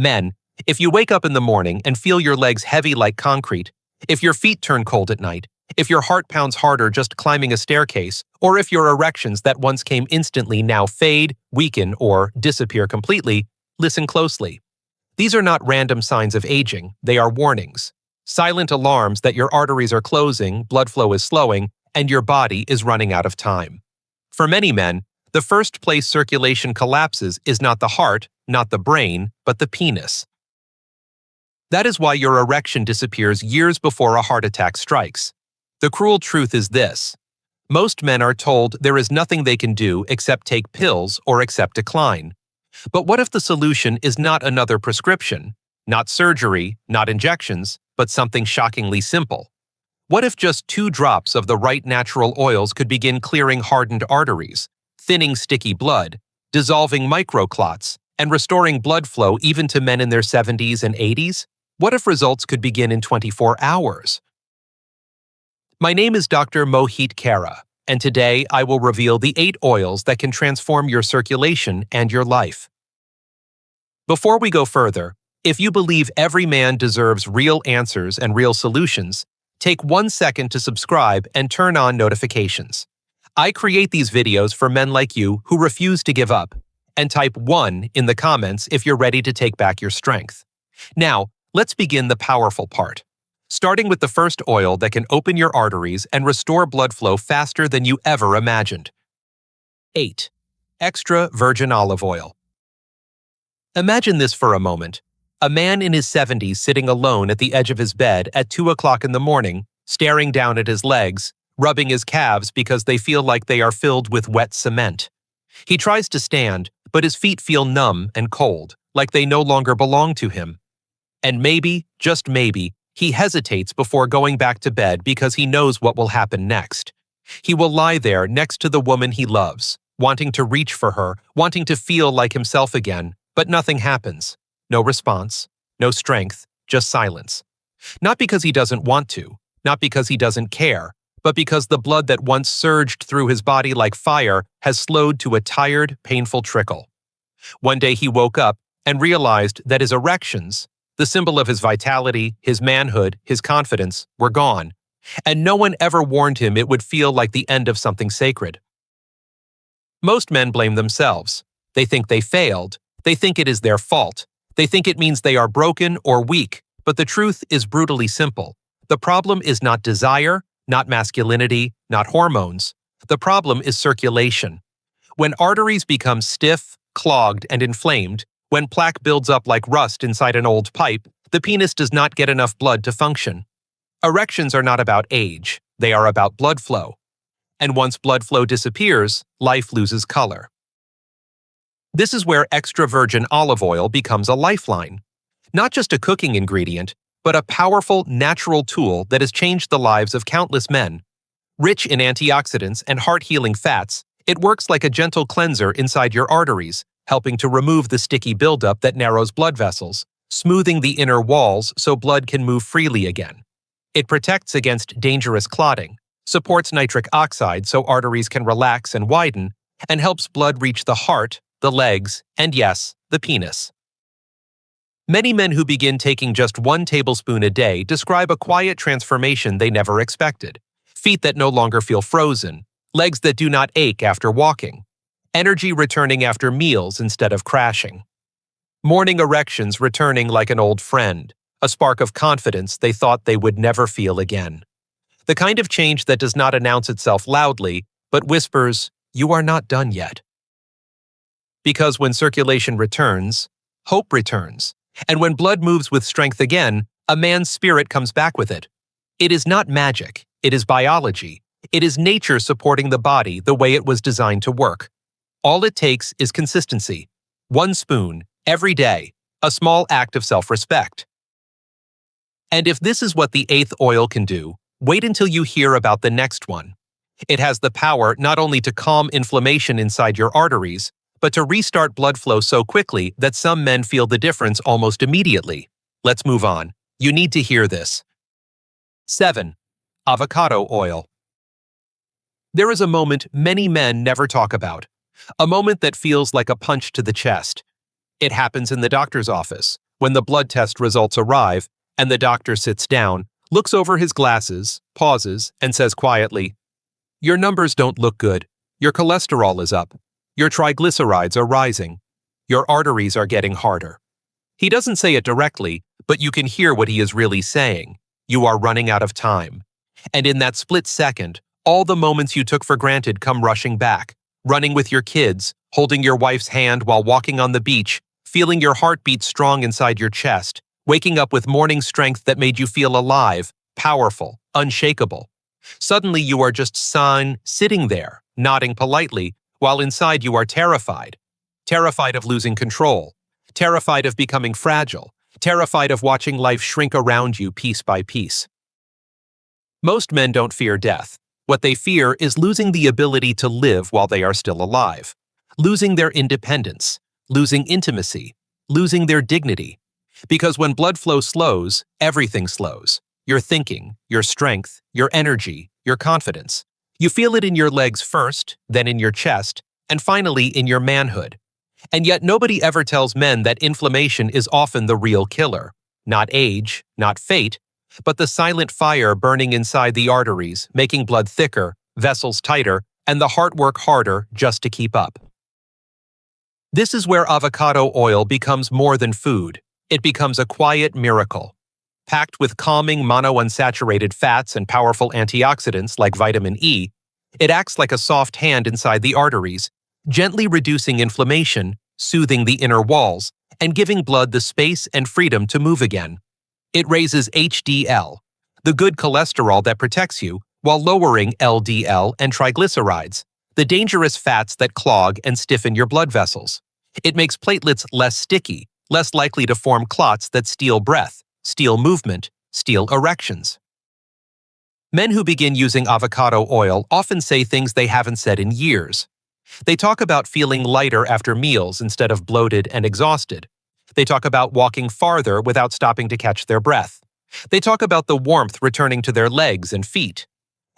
Men, if you wake up in the morning and feel your legs heavy like concrete, if your feet turn cold at night, if your heart pounds harder just climbing a staircase, or if your erections that once came instantly now fade, weaken, or disappear completely, listen closely. These are not random signs of aging, they are warnings. Silent alarms that your arteries are closing, blood flow is slowing, and your body is running out of time. For many men, the first place circulation collapses is not the heart, not the brain, but the penis. That is why your erection disappears years before a heart attack strikes. The cruel truth is this: most men are told there is nothing they can do except take pills or accept decline. But what if the solution is not another prescription, not surgery, not injections, but something shockingly simple? What if just 2 drops of the right natural oils could begin clearing hardened arteries, thinning sticky blood, dissolving microclots, and restoring blood flow even to men in their 70s and 80s? What if results could begin in 24 hours? My name is Dr. Mohit Kara, and today I will reveal the 8 oils that can transform your circulation and your life. Before we go further, if you believe every man deserves real answers and real solutions, take 1 second to subscribe and turn on notifications. I create these videos for men like you who refuse to give up, and type 1 in the comments if you're ready to take back your strength. Now, let's begin the powerful part. Starting with the first oil that can open your arteries and restore blood flow faster than you ever imagined. 8. Extra virgin olive oil. Imagine this for a moment. A man in his 70s sitting alone at the edge of his bed at 2 o'clock in the morning, staring down at his legs, rubbing his calves because they feel like they are filled with wet cement. He tries to stand, but his feet feel numb and cold, like they no longer belong to him. And maybe, just maybe, he hesitates before going back to bed because he knows what will happen next. He will lie there next to the woman he loves, wanting to reach for her, wanting to feel like himself again, but nothing happens. No response, no strength, just silence. Not because he doesn't want to, not because he doesn't care, but because the blood that once surged through his body like fire has slowed to a tired, painful trickle. One day he woke up and realized that his erections, the symbol of his vitality, his manhood, his confidence, were gone, and no one ever warned him it would feel like the end of something sacred. Most men blame themselves. They think they failed. They think it is their fault. They think it means they are broken or weak, but the truth is brutally simple. The problem is not desire, not masculinity, not hormones. The problem is circulation. When arteries become stiff, clogged, and inflamed, when plaque builds up like rust inside an old pipe, the penis does not get enough blood to function. Erections are not about age, they are about blood flow. And once blood flow disappears, life loses color. This is where extra virgin olive oil becomes a lifeline. Not just a cooking ingredient, but a powerful, natural tool that has changed the lives of countless men. Rich in antioxidants and heart-healing fats, it works like a gentle cleanser inside your arteries, helping to remove the sticky buildup that narrows blood vessels, smoothing the inner walls so blood can move freely again. It protects against dangerous clotting, supports nitric oxide so arteries can relax and widen, and helps blood reach the heart, the legs, and yes, the penis. Many men who begin taking just 1 tablespoon a day describe a quiet transformation they never expected. Feet that no longer feel frozen, legs that do not ache after walking, energy returning after meals instead of crashing. Morning erections returning like an old friend, a spark of confidence they thought they would never feel again. The kind of change that does not announce itself loudly, but whispers, "You are not done yet." Because when circulation returns, hope returns. And when blood moves with strength again, a man's spirit comes back with it. It is not magic, it is biology. It is nature supporting the body the way it was designed to work. All it takes is consistency. 1 spoon, every day, a small act of self-respect. And if this is what the 8th oil can do, wait until you hear about the next one. It has the power not only to calm inflammation inside your arteries, but to restart blood flow so quickly that some men feel the difference almost immediately. Let's move on. You need to hear this. 7. Avocado oil. There is a moment many men never talk about. A moment that feels like a punch to the chest. It happens in the doctor's office, When the blood test results arrive, and the doctor sits down, looks over his glasses, pauses, and says quietly, "Your numbers don't look good. Your cholesterol is up. Your triglycerides are rising. Your arteries are getting harder." He doesn't say it directly, but you can hear what he is really saying. You are running out of time. And in that split second, all the moments you took for granted come rushing back. Running with your kids, holding your wife's hand while walking on the beach, feeling your heartbeat strong inside your chest, waking up with morning strength that made you feel alive, powerful, unshakable. Suddenly you are just sitting there, nodding politely, while inside you are terrified. Terrified of losing control. Terrified of becoming fragile. Terrified of watching life shrink around you piece by piece. Most men don't fear death. What they fear is losing the ability to live while they are still alive. Losing their independence. Losing intimacy. Losing their dignity. Because when blood flow slows, everything slows. Your thinking, your strength, your energy, your confidence. You feel it in your legs first, then in your chest, and finally in your manhood. And yet nobody ever tells men that inflammation is often the real killer. Not age, not fate, but the silent fire burning inside the arteries, making blood thicker, vessels tighter, and the heart work harder just to keep up. This is where avocado oil becomes more than food. It becomes a quiet miracle. Packed with calming monounsaturated fats and powerful antioxidants like vitamin E, it acts like a soft hand inside the arteries, gently reducing inflammation, soothing the inner walls, and giving blood the space and freedom to move again. It raises HDL, the good cholesterol that protects you, while lowering LDL and triglycerides, the dangerous fats that clog and stiffen your blood vessels. It makes platelets less sticky, less likely to form clots that steal breath, steal movement, steal erections. Men who begin using avocado oil often say things they haven't said in years. They talk about feeling lighter after meals instead of bloated and exhausted. They talk about walking farther without stopping to catch their breath. They talk about the warmth returning to their legs and feet.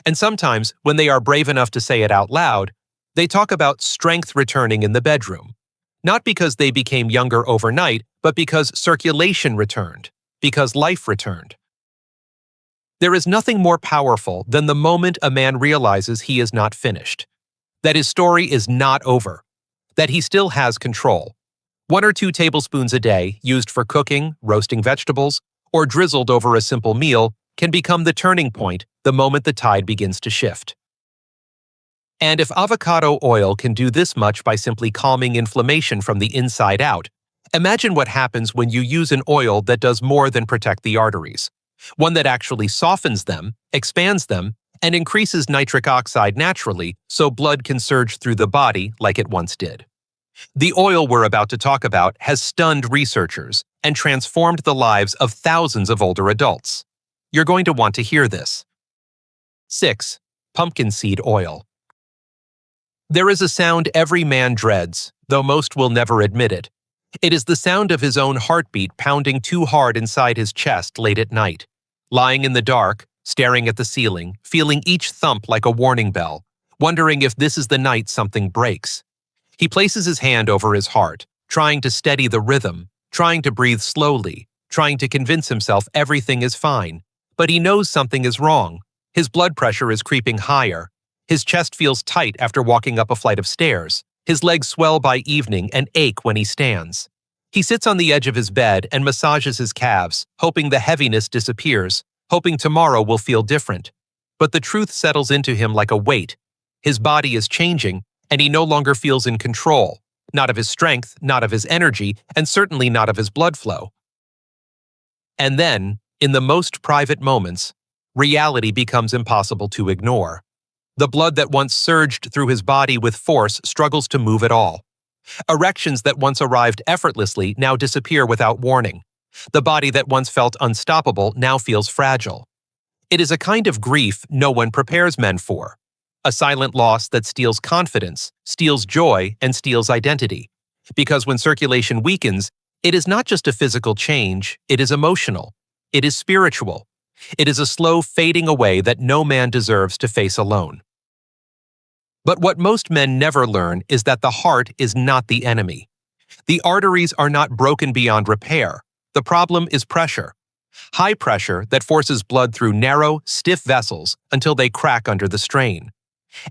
And sometimes, when they are brave enough to say it out loud, they talk about strength returning in the bedroom. Not because they became younger overnight, but because circulation returned, because life returned. There is nothing more powerful than the moment a man realizes he is not finished, that his story is not over, that he still has control. 1 or 2 tablespoons a day, used for cooking, roasting vegetables, or drizzled over a simple meal, can become the turning point the moment the tide begins to shift. And if avocado oil can do this much by simply calming inflammation from the inside out, imagine what happens when you use an oil that does more than protect the arteries. One that actually softens them, expands them, and increases nitric oxide naturally so blood can surge through the body like it once did. The oil we're about to talk about has stunned researchers and transformed the lives of thousands of older adults. You're going to want to hear this. 6. Pumpkin seed oil. There is a sound every man dreads, though most will never admit it. It is the sound of his own heartbeat pounding too hard inside his chest late at night. Lying in the dark, staring at the ceiling, feeling each thump like a warning bell, wondering if this is the night something breaks. He places his hand over his heart, trying to steady the rhythm, trying to breathe slowly, trying to convince himself everything is fine. But he knows something is wrong. His blood pressure is creeping higher. His chest feels tight after walking up a flight of stairs. His legs swell by evening and ache when he stands. He sits on the edge of his bed and massages his calves, hoping the heaviness disappears, hoping tomorrow will feel different. But the truth settles into him like a weight. His body is changing, and he no longer feels in control, not of his strength, not of his energy, and certainly not of his blood flow. And then, in the most private moments, reality becomes impossible to ignore. The blood that once surged through his body with force struggles to move at all. Erections that once arrived effortlessly now disappear without warning. The body that once felt unstoppable now feels fragile. It is a kind of grief no one prepares men for. A silent loss that steals confidence, steals joy, and steals identity. Because when circulation weakens, it is not just a physical change, it is emotional. It is spiritual. It is a slow fading away that no man deserves to face alone. But what most men never learn is that the heart is not the enemy. The arteries are not broken beyond repair. The problem is pressure. High pressure that forces blood through narrow, stiff vessels until they crack under the strain.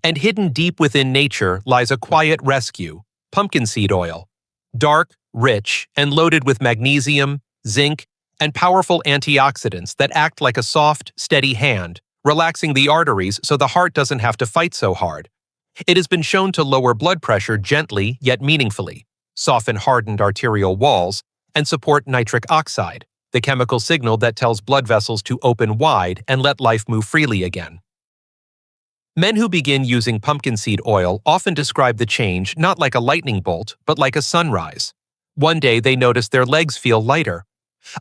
And hidden deep within nature lies a quiet rescue, pumpkin seed oil. Dark, rich, and loaded with magnesium, zinc, and powerful antioxidants that act like a soft, steady hand, relaxing the arteries so the heart doesn't have to fight so hard. It has been shown to lower blood pressure gently yet meaningfully, soften hardened arterial walls, and support nitric oxide, the chemical signal that tells blood vessels to open wide and let life move freely again. Men who begin using pumpkin seed oil often describe the change not like a lightning bolt, but like a sunrise. One day they notice their legs feel lighter.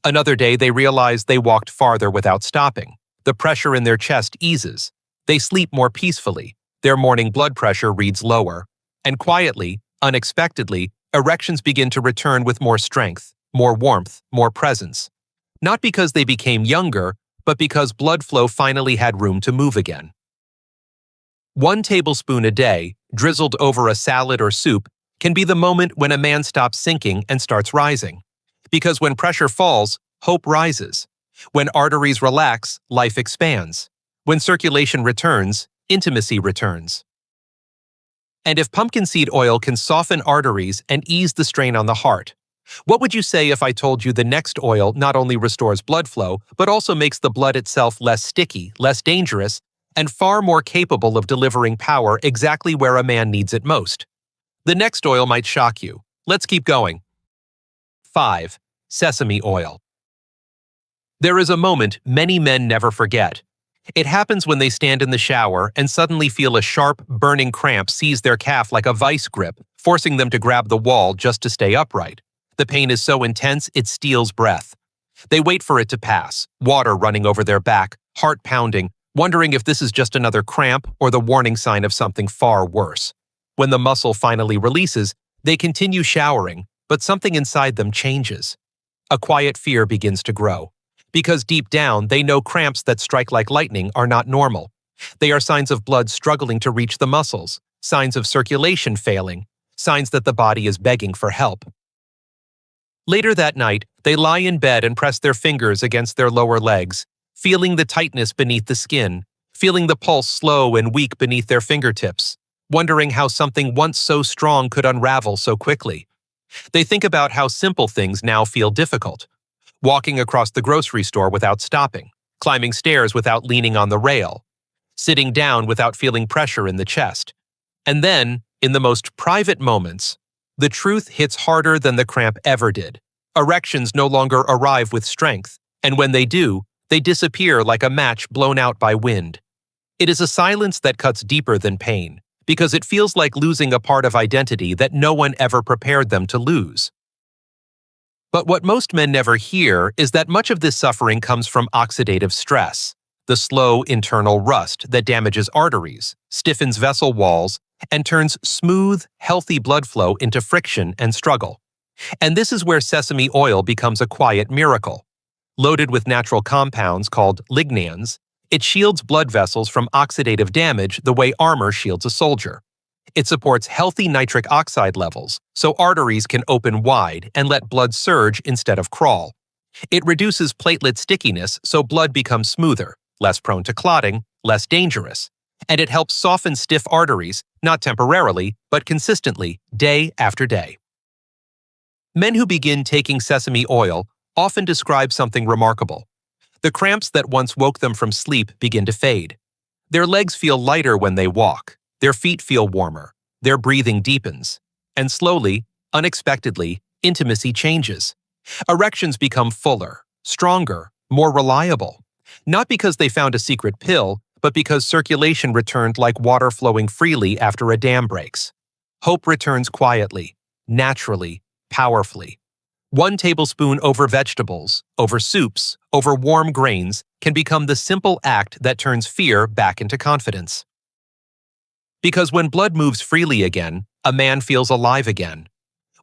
Another day they realize they walked farther without stopping. The pressure in their chest eases. They sleep more peacefully. Their morning blood pressure reads lower. And quietly, unexpectedly, erections begin to return with more strength, more warmth, more presence. Not because they became younger, but because blood flow finally had room to move again. 1 tablespoon a day, drizzled over a salad or soup, can be the moment when a man stops sinking and starts rising. Because when pressure falls, hope rises. When arteries relax, life expands. When circulation returns, intimacy returns. And if pumpkin seed oil can soften arteries and ease the strain on the heart, what would you say if I told you the next oil not only restores blood flow, but also makes the blood itself less sticky, less dangerous, and far more capable of delivering power exactly where a man needs it most? The next oil might shock you. Let's keep going. 5. Sesame oil. There is a moment many men never forget. It happens when they stand in the shower and suddenly feel a sharp, burning cramp seize their calf like a vice grip, forcing them to grab the wall just to stay upright. The pain is so intense it steals breath. They wait for it to pass, water running over their back, heart pounding, wondering if this is just another cramp or the warning sign of something far worse. When the muscle finally releases, they continue showering, but something inside them changes. A quiet fear begins to grow. Because deep down, they know cramps that strike like lightning are not normal. They are signs of blood struggling to reach the muscles, signs of circulation failing, signs that the body is begging for help. Later that night, they lie in bed and press their fingers against their lower legs, feeling the tightness beneath the skin, feeling the pulse slow and weak beneath their fingertips, wondering how something once so strong could unravel so quickly. They think about how simple things now feel difficult. Walking across the grocery store without stopping, climbing stairs without leaning on the rail, sitting down without feeling pressure in the chest. And then, in the most private moments, the truth hits harder than the cramp ever did. Erections no longer arrive with strength, and when they do, they disappear like a match blown out by wind. It is a silence that cuts deeper than pain, because it feels like losing a part of identity that no one ever prepared them to lose. But what most men never hear is that much of this suffering comes from oxidative stress, the slow internal rust that damages arteries, stiffens vessel walls, and turns smooth, healthy blood flow into friction and struggle. And this is where sesame oil becomes a quiet miracle. Loaded with natural compounds called lignans, it shields blood vessels from oxidative damage the way armor shields a soldier. It supports healthy nitric oxide levels, so arteries can open wide and let blood surge instead of crawl. It reduces platelet stickiness so blood becomes smoother, less prone to clotting, less dangerous. And it helps soften stiff arteries, not temporarily, but consistently, day after day. Men who begin taking sesame oil often describe something remarkable. The cramps that once woke them from sleep begin to fade. Their legs feel lighter when they walk. Their feet feel warmer, their breathing deepens, and slowly, unexpectedly, intimacy changes. Erections become fuller, stronger, more reliable, not because they found a secret pill, but because circulation returned like water flowing freely after a dam breaks. Hope returns quietly, naturally, powerfully. 1 tablespoon over vegetables, over soups, over warm grains can become the simple act that turns fear back into confidence. Because when blood moves freely again, a man feels alive again.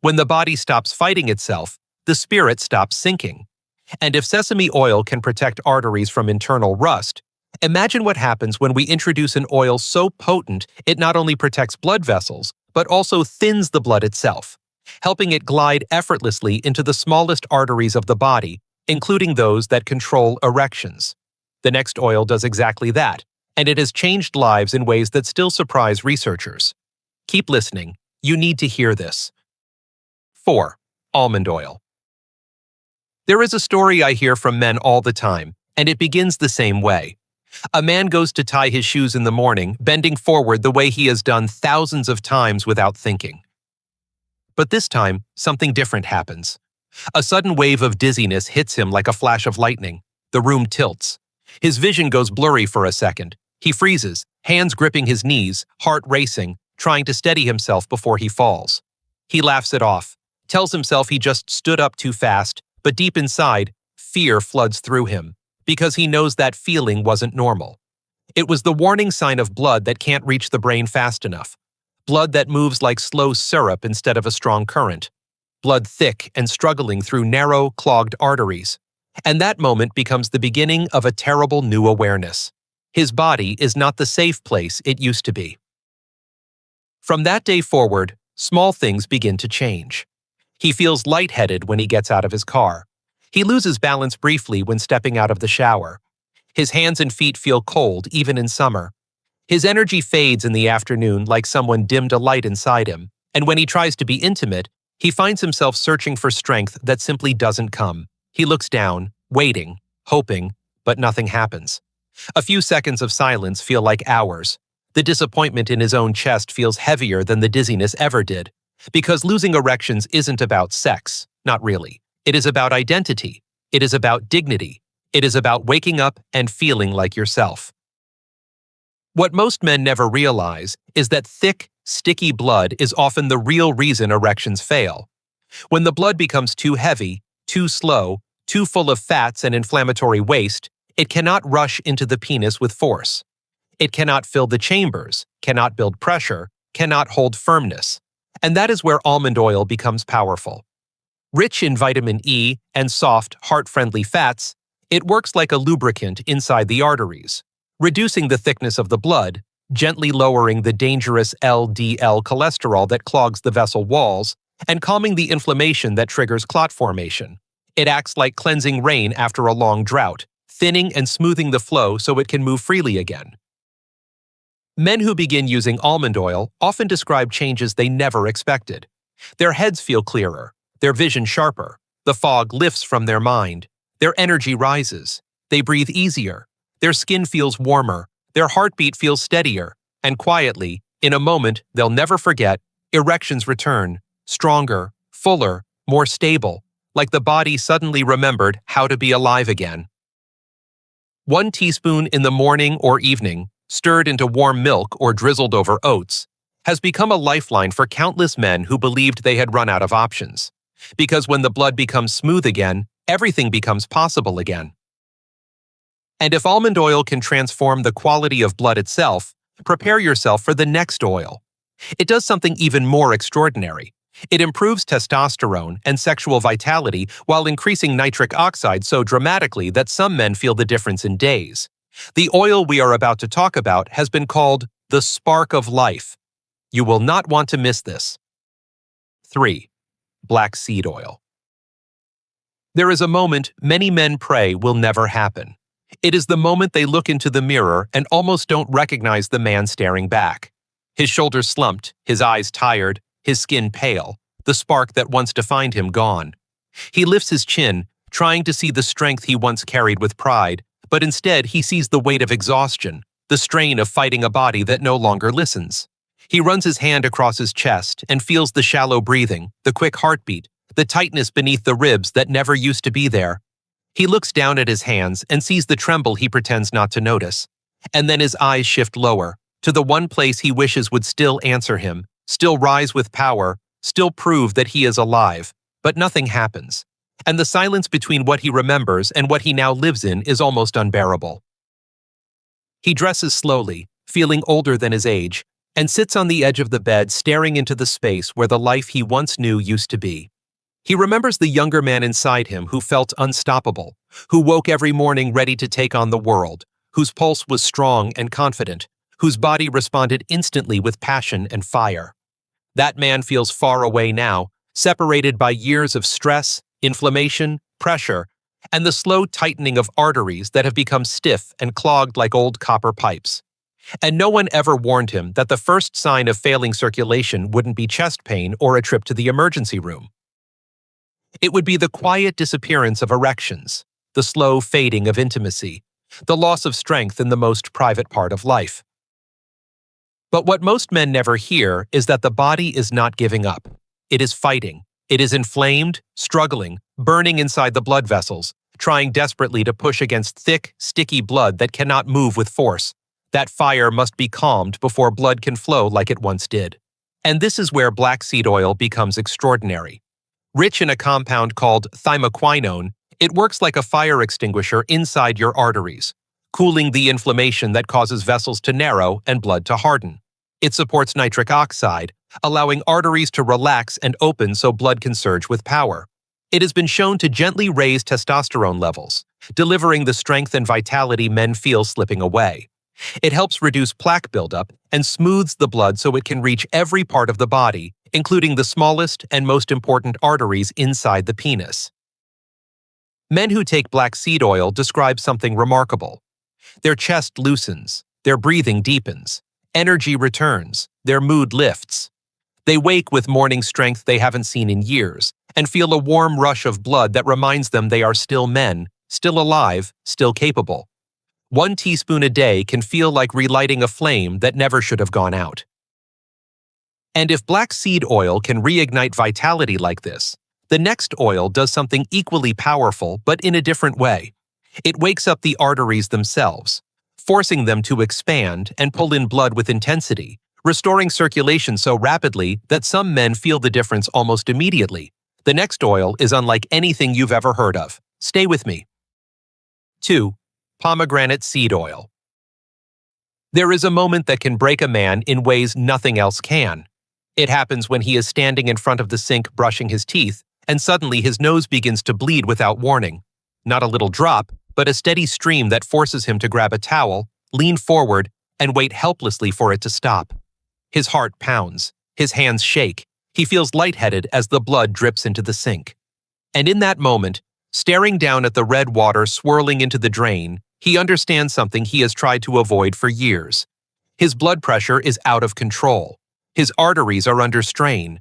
When the body stops fighting itself, the spirit stops sinking. And if sesame oil can protect arteries from internal rust, imagine what happens when we introduce an oil so potent it not only protects blood vessels, but also thins the blood itself. helping it glide effortlessly into the smallest arteries of the body, including those that control erections. The next oil does exactly that, and it has changed lives in ways that still surprise researchers. Keep listening. You need to hear this. 4. Almond oil. There is a story I hear from men all the time, and it begins the same way. A man goes to tie his shoes in the morning, bending forward the way he has done thousands of times without thinking. But this time, something different happens. A sudden wave of dizziness hits him like a flash of lightning. The room tilts. His vision goes blurry for a second. He freezes, hands gripping his knees, heart racing, trying to steady himself before he falls. He laughs it off, tells himself he just stood up too fast, but deep inside, fear floods through him, because he knows that feeling wasn't normal. It was the warning sign of blood that can't reach the brain fast enough. Blood that moves like slow syrup instead of a strong current. Blood thick and struggling through narrow, clogged arteries. And that moment becomes the beginning of a terrible new awareness. His body is not the safe place it used to be. From that day forward, small things begin to change. He feels lightheaded when he gets out of his car. He loses balance briefly when stepping out of the shower. His hands and feet feel cold even in summer. His energy fades in the afternoon like someone dimmed a light inside him, and when he tries to be intimate, he finds himself searching for strength that simply doesn't come. He looks down, waiting, hoping, but nothing happens. A few seconds of silence feel like hours. The disappointment in his own chest feels heavier than the dizziness ever did, because losing erections isn't about sex, not really. It is about identity. It is about dignity. It is about waking up and feeling like yourself. What most men never realize is that thick, sticky blood is often the real reason erections fail. When the blood becomes too heavy, too slow, too full of fats and inflammatory waste, it cannot rush into the penis with force. It cannot fill the chambers, cannot build pressure, cannot hold firmness. And that is where almond oil becomes powerful. Rich in vitamin E and soft, heart-friendly fats, it works like a lubricant inside the arteries, reducing the thickness of the blood, gently lowering the dangerous LDL cholesterol that clogs the vessel walls, and calming the inflammation that triggers clot formation. It acts like cleansing rain after a long drought, thinning and smoothing the flow so it can move freely again. Men who begin using almond oil often describe changes they never expected. Their heads feel clearer, their vision sharper, the fog lifts from their mind, their energy rises, they breathe easier, their skin feels warmer, their heartbeat feels steadier, and quietly, in a moment they'll never forget, erections return, stronger, fuller, more stable, like the body suddenly remembered how to be alive again. 1 teaspoon in the morning or evening, stirred into warm milk or drizzled over oats, has become a lifeline for countless men who believed they had run out of options. Because when the blood becomes smooth again, everything becomes possible again. And if almond oil can transform the quality of blood itself, prepare yourself for the next oil. It does something even more extraordinary. It improves testosterone and sexual vitality while increasing nitric oxide so dramatically that some men feel the difference in days. The oil we are about to talk about has been called the spark of life. You will not want to miss this. 3. Flaxseed Oil. There is a moment many men pray will never happen. It is the moment they look into the mirror and almost don't recognize the man staring back. His shoulders slumped, his eyes tired, his skin pale, the spark that once defined him gone. He lifts his chin, trying to see the strength he once carried with pride, but instead he sees the weight of exhaustion, the strain of fighting a body that no longer listens. He runs his hand across his chest and feels the shallow breathing, the quick heartbeat, the tightness beneath the ribs that never used to be there. He looks down at his hands and sees the tremble he pretends not to notice. And then his eyes shift lower, to the one place he wishes would still answer him, still rise with power, still prove that he is alive. But nothing happens. And the silence between what he remembers and what he now lives in is almost unbearable. He dresses slowly, feeling older than his age, and sits on the edge of the bed staring into the space where the life he once knew used to be. He remembers the younger man inside him who felt unstoppable, who woke every morning ready to take on the world, whose pulse was strong and confident, whose body responded instantly with passion and fire. That man feels far away now, separated by years of stress, inflammation, pressure, and the slow tightening of arteries that have become stiff and clogged like old copper pipes. And no one ever warned him that the first sign of failing circulation wouldn't be chest pain or a trip to the emergency room. It would be the quiet disappearance of erections, the slow fading of intimacy, the loss of strength in the most private part of life. But what most men never hear is that the body is not giving up. It is fighting. It is inflamed, struggling, burning inside the blood vessels, trying desperately to push against thick, sticky blood that cannot move with force. That fire must be calmed before blood can flow like it once did. And this is where Flaxseed oil becomes extraordinary. Rich in a compound called thymoquinone, it works like a fire extinguisher inside your arteries, cooling the inflammation that causes vessels to narrow and blood to harden. It supports nitric oxide, allowing arteries to relax and open so blood can surge with power. It has been shown to gently raise testosterone levels, delivering the strength and vitality men feel slipping away. It helps reduce plaque buildup and smooths the blood so it can reach every part of the body, including the smallest and most important arteries inside the penis. Men who take Flaxseed oil describe something remarkable. Their chest loosens, their breathing deepens, energy returns, their mood lifts. They wake with morning strength they haven't seen in years and feel a warm rush of blood that reminds them they are still men, still alive, still capable. 1 teaspoon a day can feel like relighting a flame that never should have gone out. And if Flaxseed oil can reignite vitality like this, the next oil does something equally powerful but in a different way. It wakes up the arteries themselves, forcing them to expand and pull in blood with intensity, restoring circulation so rapidly that some men feel the difference almost immediately. The next oil is unlike anything you've ever heard of. Stay with me. 2. Pomegranate Seed Oil. There is a moment that can break a man in ways nothing else can. It happens when he is standing in front of the sink brushing his teeth, and suddenly his nose begins to bleed without warning. Not a little drop, but a steady stream that forces him to grab a towel, lean forward, and wait helplessly for it to stop. His heart pounds. His hands shake. He feels lightheaded as the blood drips into the sink. And in that moment, staring down at the red water swirling into the drain, he understands something he has tried to avoid for years. His blood pressure is out of control. His arteries are under strain.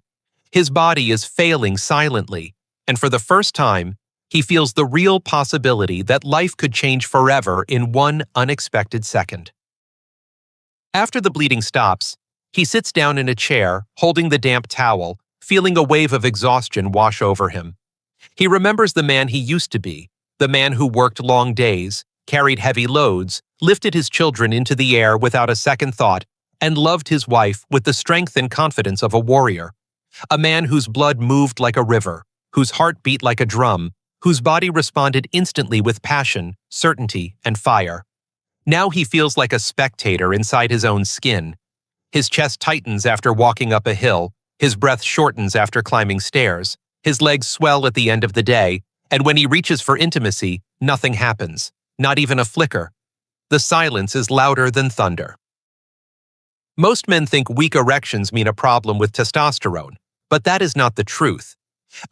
His body is failing silently, and for the first time, he feels the real possibility that life could change forever in one unexpected second. After the bleeding stops, he sits down in a chair, holding the damp towel, feeling a wave of exhaustion wash over him. He remembers the man he used to be, the man who worked long days, carried heavy loads, lifted his children into the air without a second thought, and loved his wife with the strength and confidence of a warrior. A man whose blood moved like a river, whose heart beat like a drum, whose body responded instantly with passion, certainty, and fire. Now he feels like a spectator inside his own skin. His chest tightens after walking up a hill, his breath shortens after climbing stairs, his legs swell at the end of the day, and when he reaches for intimacy, nothing happens, not even a flicker. The silence is louder than thunder. Most men think weak erections mean a problem with testosterone, but that is not the truth.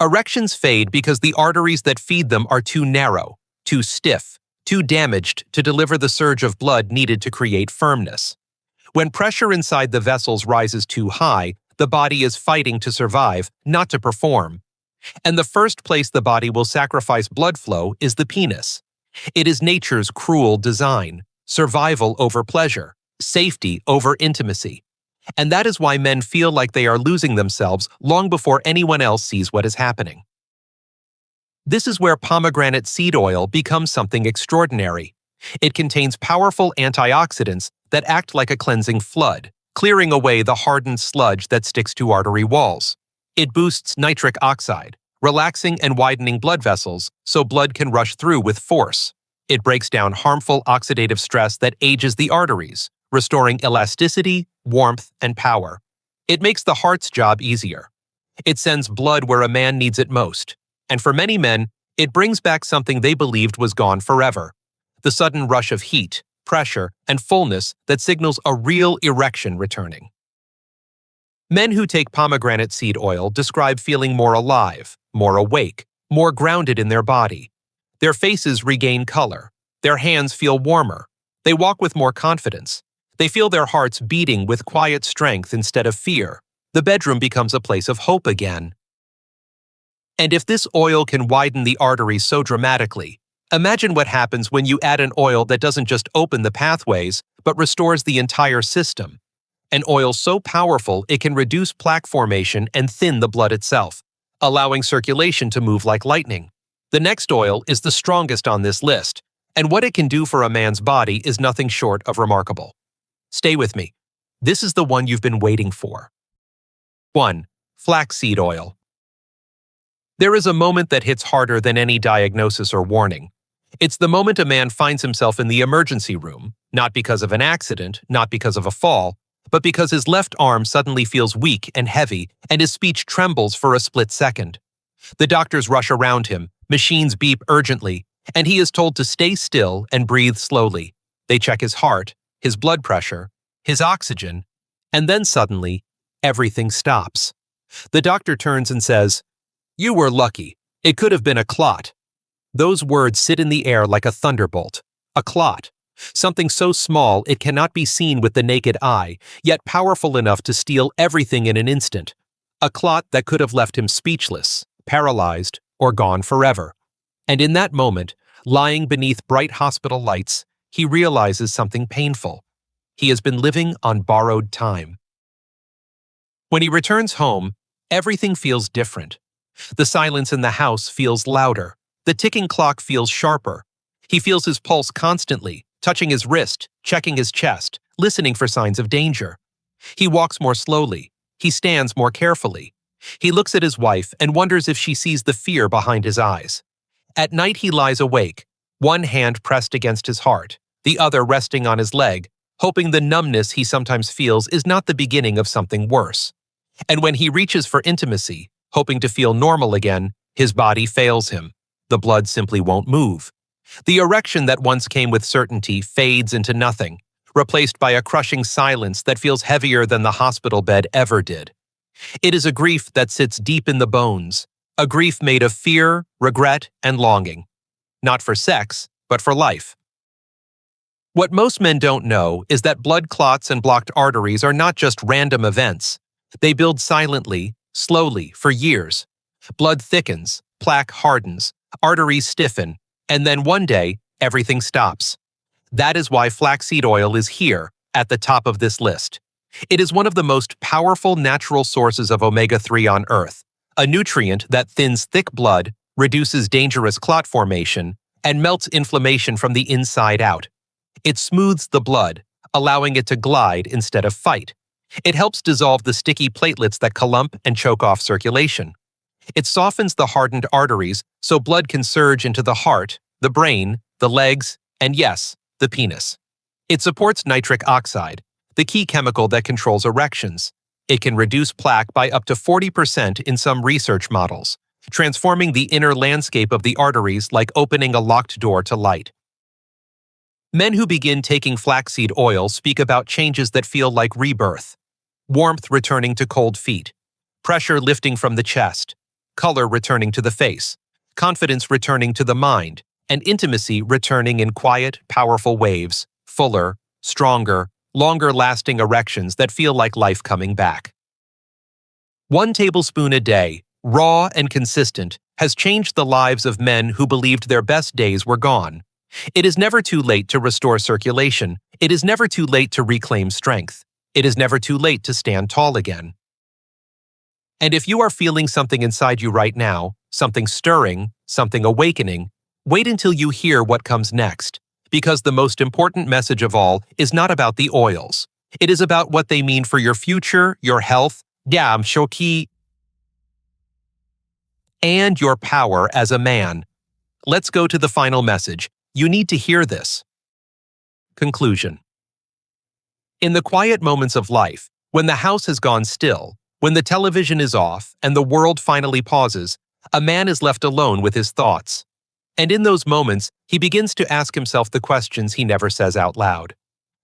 Erections fade because the arteries that feed them are too narrow, too stiff, too damaged to deliver the surge of blood needed to create firmness. When pressure inside the vessels rises too high, the body is fighting to survive, not to perform. And the first place the body will sacrifice blood flow is the penis. It is nature's cruel design, survival over pleasure, safety over intimacy. And that is why men feel like they are losing themselves long before anyone else sees what is happening. This is where pomegranate seed oil becomes something extraordinary. It contains powerful antioxidants that act like a cleansing flood, clearing away the hardened sludge that sticks to artery walls. It boosts nitric oxide, relaxing and widening blood vessels so blood can rush through with force. It breaks down harmful oxidative stress that ages the arteries, restoring elasticity, warmth, and power. It makes the heart's job easier. It sends blood where a man needs it most. And for many men, it brings back something they believed was gone forever: the sudden rush of heat, pressure, and fullness that signals a real erection returning. Men who take pomegranate seed oil describe feeling more alive, more awake, more grounded in their body. Their faces regain color. Their hands feel warmer. They walk with more confidence. They feel their hearts beating with quiet strength instead of fear. The bedroom becomes a place of hope again. And if this oil can widen the arteries so dramatically, imagine what happens when you add an oil that doesn't just open the pathways, but restores the entire system. An oil so powerful it can reduce plaque formation and thin the blood itself, allowing circulation to move like lightning. The next oil is the strongest on this list, and what it can do for a man's body is nothing short of remarkable. Stay with me. This is the one you've been waiting for. 1. Flaxseed oil. There is a moment that hits harder than any diagnosis or warning. It's the moment a man finds himself in the emergency room, not because of an accident, not because of a fall, but because his left arm suddenly feels weak and heavy and his speech trembles for a split second. The doctors rush around him, machines beep urgently, and he is told to stay still and breathe slowly. They check his heart, his blood pressure, his oxygen, and then suddenly, everything stops. The doctor turns and says, "You were lucky. It could have been a clot." Those words sit in the air like a thunderbolt. A clot. Something so small it cannot be seen with the naked eye, yet powerful enough to steal everything in an instant. A clot that could have left him speechless, paralyzed, or gone forever. And in that moment, lying beneath bright hospital lights, he realizes something painful. He has been living on borrowed time. When he returns home, everything feels different. The silence in the house feels louder. The ticking clock feels sharper. He feels his pulse constantly, touching his wrist, checking his chest, listening for signs of danger. He walks more slowly. He stands more carefully. He looks at his wife and wonders if she sees the fear behind his eyes. At night he lies awake, one hand pressed against his heart, the other resting on his leg, hoping the numbness he sometimes feels is not the beginning of something worse. And when he reaches for intimacy, hoping to feel normal again, his body fails him. The blood simply won't move. The erection that once came with certainty fades into nothing, replaced by a crushing silence that feels heavier than the hospital bed ever did. It is a grief that sits deep in the bones, a grief made of fear, regret, and longing. Not for sex, but for life. What most men don't know is that blood clots and blocked arteries are not just random events. They build silently, slowly, for years. Blood thickens, plaque hardens, arteries stiffen, and then one day, everything stops. That is why flaxseed oil is here, at the top of this list. It is one of the most powerful natural sources of omega-3 on Earth, a nutrient that thins thick blood, reduces dangerous clot formation, and melts inflammation from the inside out. It smooths the blood, allowing it to glide instead of fight. It helps dissolve the sticky platelets that clump and choke off circulation. It softens the hardened arteries so blood can surge into the heart, the brain, the legs, and yes, the penis. It supports nitric oxide, the key chemical that controls erections. It can reduce plaque by up to 40% in some research models, transforming the inner landscape of the arteries like opening a locked door to light. Men who begin taking flaxseed oil speak about changes that feel like rebirth. Warmth returning to cold feet, pressure lifting from the chest, color returning to the face, confidence returning to the mind, and intimacy returning in quiet, powerful waves, fuller, stronger, longer-lasting erections that feel like life coming back. 1 tablespoon a day, raw and consistent, has changed the lives of men who believed their best days were gone. It is never too late to restore circulation. It is never too late to reclaim strength. It is never too late to stand tall again. And if you are feeling something inside you right now, something stirring, something awakening, wait until you hear what comes next, because the most important message of all is not about the oils. It is about what they mean for your future, your health, and your power as a man. Let's go to the final message. You need to hear this. Conclusion. In the quiet moments of life, when the house has gone still, when the television is off and the world finally pauses, a man is left alone with his thoughts. And in those moments, he begins to ask himself the questions he never says out loud.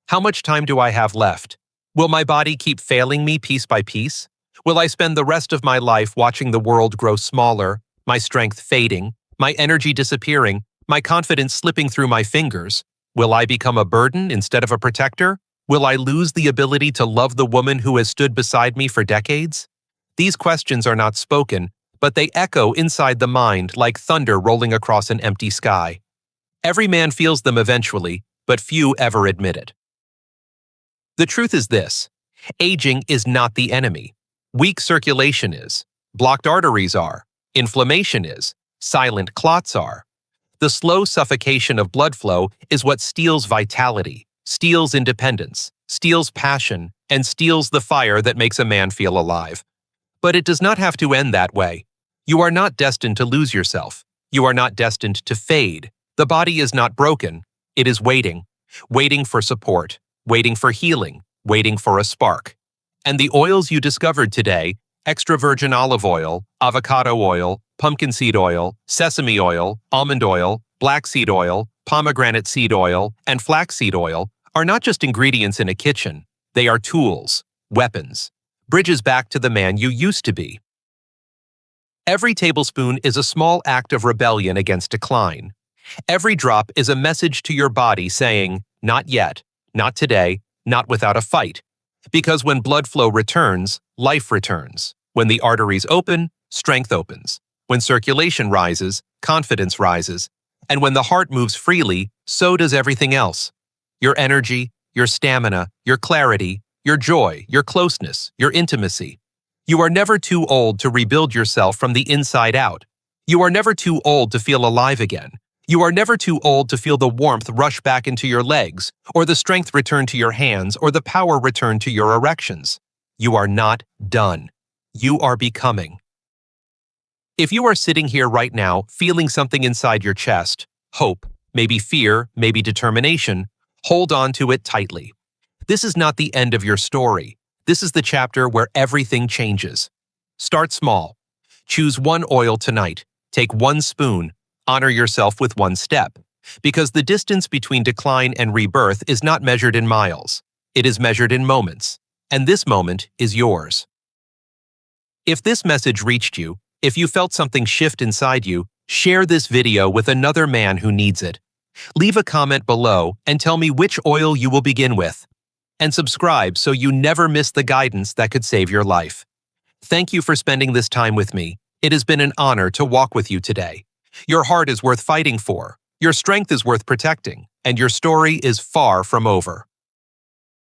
How much time do I have left? Will my body keep failing me piece by piece? Will I spend the rest of my life watching the world grow smaller, my strength fading, my energy disappearing, my confidence slipping through my fingers? Will I become a burden instead of a protector? Will I lose the ability to love the woman who has stood beside me for decades? These questions are not spoken, but they echo inside the mind like thunder rolling across an empty sky. Every man feels them eventually, but few ever admit it. The truth is this: aging is not the enemy. Weak circulation is. Blocked arteries are. Inflammation is. Silent clots are. The slow suffocation of blood flow is what steals vitality, steals independence, steals passion, and steals the fire that makes a man feel alive. But it does not have to end that way. You are not destined to lose yourself. You are not destined to fade. The body is not broken. It is waiting, waiting for support, waiting for healing, waiting for a spark. And the oils you discovered today, extra virgin olive oil, avocado oil, pumpkin seed oil, sesame oil, almond oil, blackseed oil, pomegranate seed oil, and flaxseed oil, are not just ingredients in a kitchen. They are tools, weapons, bridges back to the man you used to be. Every tablespoon is a small act of rebellion against decline. Every drop is a message to your body saying, not yet, not today, not without a fight. Because when blood flow returns, life returns. When the arteries open, strength opens. When circulation rises, confidence rises. And when the heart moves freely, so does everything else. Your energy, your stamina, your clarity, your joy, your closeness, your intimacy. You are never too old to rebuild yourself from the inside out. You are never too old to feel alive again. You are never too old to feel the warmth rush back into your legs, or the strength return to your hands, or the power return to your erections. You are not done. You are becoming. If you are sitting here right now feeling something inside your chest, hope, maybe fear, maybe determination, hold on to it tightly. This is not the end of your story. This is the chapter where everything changes. Start small. Choose one oil tonight. Take one spoon. Honor yourself with one step. Because the distance between decline and rebirth is not measured in miles. It is measured in moments. And this moment is yours. If this message reached you, if you felt something shift inside you, share this video with another man who needs it. Leave a comment below and tell me which oil you will begin with. And subscribe so you never miss the guidance that could save your life. Thank you for spending this time with me. It has been an honor to walk with you today. Your heart is worth fighting for, your strength is worth protecting, and your story is far from over.